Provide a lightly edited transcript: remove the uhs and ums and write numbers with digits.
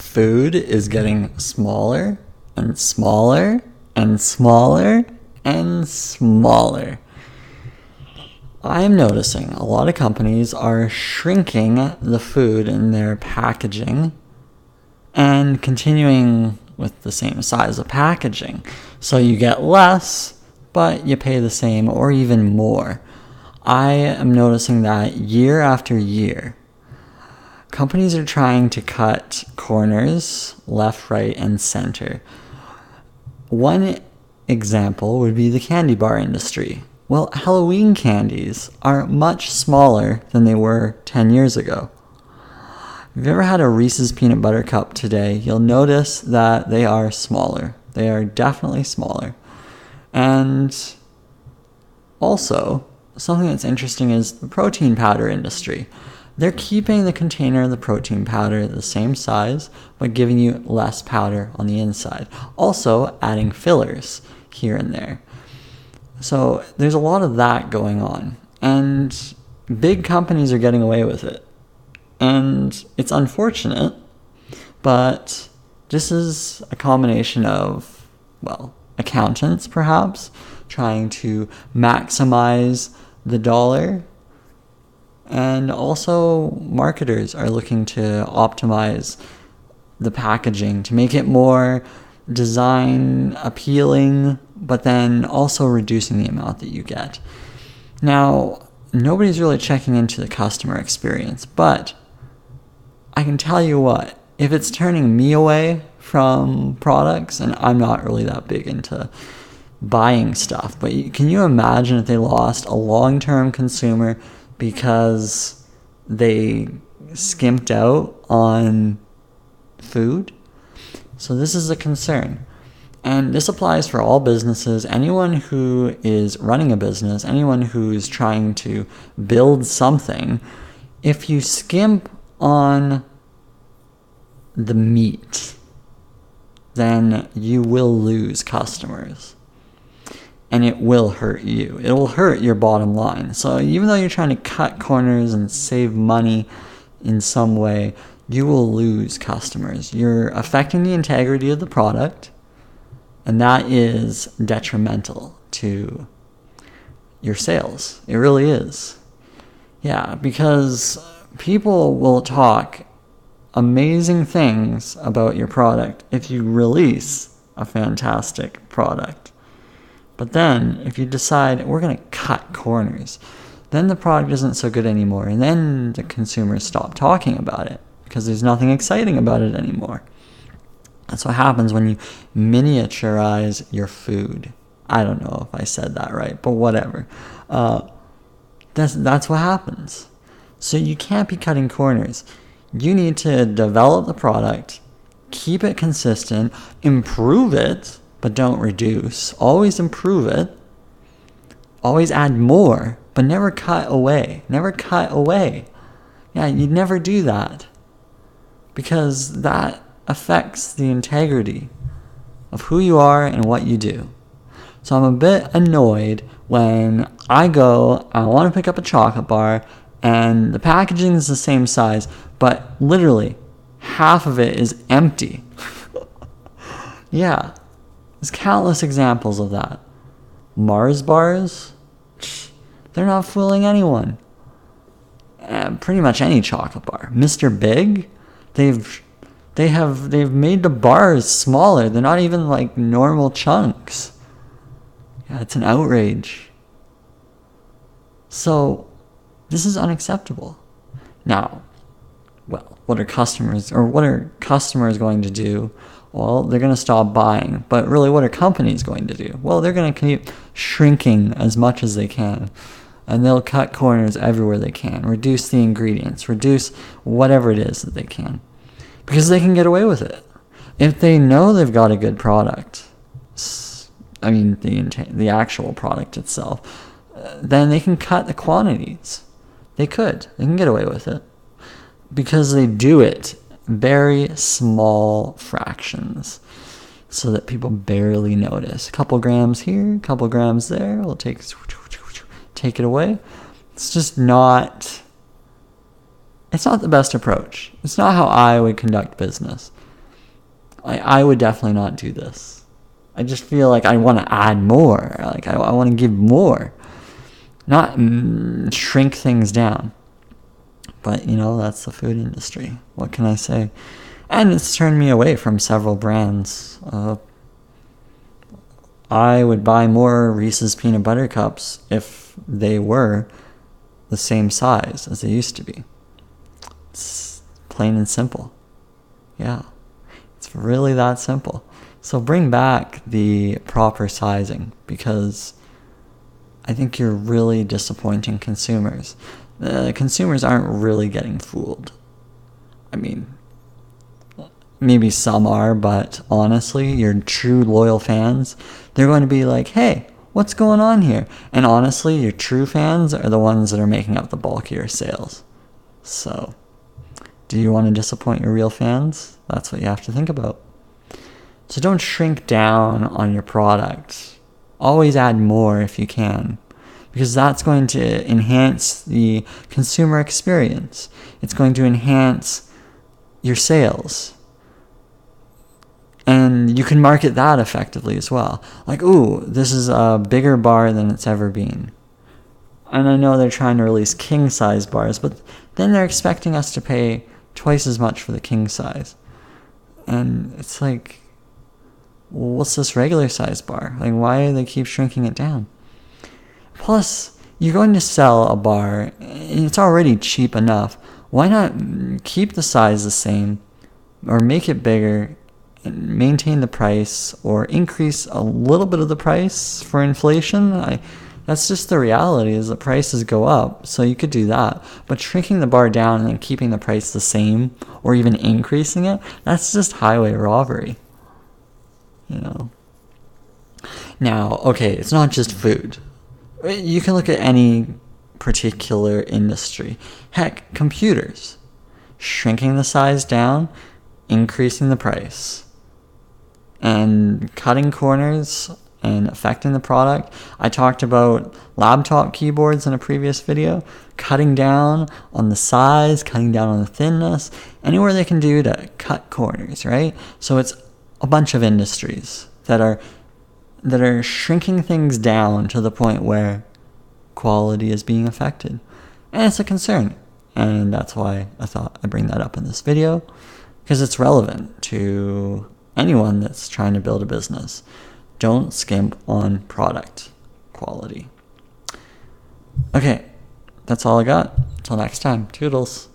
food is getting smaller and smaller and smaller and smaller. I'm noticing a lot of companies are shrinking the food in their packaging and continuing with the same size of packaging. So you get less, but you pay the same or even more. I am noticing that year after year, companies are trying to cut corners left, right, and center. One example would be the candy bar industry. Well, Halloween candies are much smaller than they were 10 years ago. If you've ever had a Reese's peanut butter cup today, you'll notice that they are smaller. They are definitely smaller. And also, something that's interesting is the protein powder industry. They're keeping the container of the protein powder the same size, but giving you less powder on the inside. Also, adding fillers here and there. So there's a lot of that going on. And big companies are getting away with it. And it's unfortunate, but this is a combination of, well, accountants perhaps, trying to maximize the dollar. And also marketers are looking to optimize the packaging to make it more design appealing, but then also reducing the amount that you get. Now, nobody's really checking into the customer experience, but I can tell you what, if it's turning me away from products, and I'm not really that big into buying stuff, but can you imagine if they lost a long-term consumer because they skimped out on food? So this is a concern. And this applies for all businesses. Anyone who is running a business, anyone who's trying to build something, if you skimp on the meat, then you will lose customers. And it will hurt you. It will hurt your bottom line. So even though you're trying to cut corners and save money in some way, you will lose customers. You're affecting the integrity of the product, and that is detrimental to your sales. It really is. Yeah, because people will talk amazing things about your product if you release a fantastic product. But then, if you decide, we're going to cut corners, then the product isn't so good anymore, and then the consumers stop talking about it because there's nothing exciting about it anymore. That's what happens when you miniaturize your food. I don't know if I said that right, but whatever. That's what happens. So you can't be cutting corners. You need to develop the product, keep it consistent, improve it, but don't reduce. Always improve it. Always add more, but never cut away. Never cut away. Yeah, you'd never do that, because that affects the integrity of who you are and what you do. So I'm a bit annoyed when I want to pick up a chocolate bar and the packaging is the same size, but literally half of it is empty. Yeah, there's countless examples of that. Mars bars, they're not fooling anyone. Pretty much any chocolate bar. Mr. Big, they've made the bars smaller. They're not even like normal chunks. Yeah, it's an outrage. So this is unacceptable. Now, well, what are customers going to do? Well, they're going to stop buying. But really, what are companies going to do? Well, they're going to keep shrinking as much as they can. And they'll cut corners everywhere they can. Reduce the ingredients. Reduce whatever it is that they can. Because they can get away with it. If they know they've got a good product, I mean the actual product itself, then they can cut the quantities. They can get away with it. Because they do it very small fractions, so that people barely notice. A couple grams here, a couple grams there, we'll take it away. It's not the best approach. It's not how I would conduct business. I would definitely not do this. I just feel like I want to add more. Like I want to give more, not shrink things down. But, that's the food industry. What can I say? And it's turned me away from several brands. I would buy more Reese's peanut butter cups if they were the same size as they used to be. It's plain and simple. Yeah, it's really that simple. So bring back the proper sizing, because I think you're really disappointing consumers. The consumers aren't really getting fooled. I mean, maybe some are, but honestly, your true loyal fans, they're going to be like, hey, what's going on here? And honestly, your true fans are the ones that are making up the bulkier sales. So, do you want to disappoint your real fans? That's what you have to think about. So don't shrink down on your product. Always add more if you can, because that's going to enhance the consumer experience. It's going to enhance your sales. And you can market that effectively as well. Like, ooh, this is a bigger bar than it's ever been. And I know they're trying to release king size bars, but then they're expecting us to pay twice as much for the king size. And it's like, well, what's this regular size bar? Like, why do they keep shrinking it down? Plus, you're going to sell a bar, and it's already cheap enough. Why not keep the size the same, or make it bigger, and maintain the price, or increase a little bit of the price for inflation? That's just the reality, is the prices go up, so you could do that. But shrinking the bar down and then keeping the price the same, or even increasing it, that's just highway robbery. Now, okay, it's not just food. You can look at any particular industry. Heck, computers. Shrinking the size down, increasing the price, and cutting corners and affecting the product. I talked about laptop keyboards in a previous video. Cutting down on the size, cutting down on the thinness, anywhere they can do to cut corners, right? So it's a bunch of industries that are shrinking things down to the point where quality is being affected. And it's a concern. And that's why I thought I'd bring that up in this video, because it's relevant to anyone that's trying to build a business. Don't skimp on product quality. Okay, that's all I got. Until next time, toodles.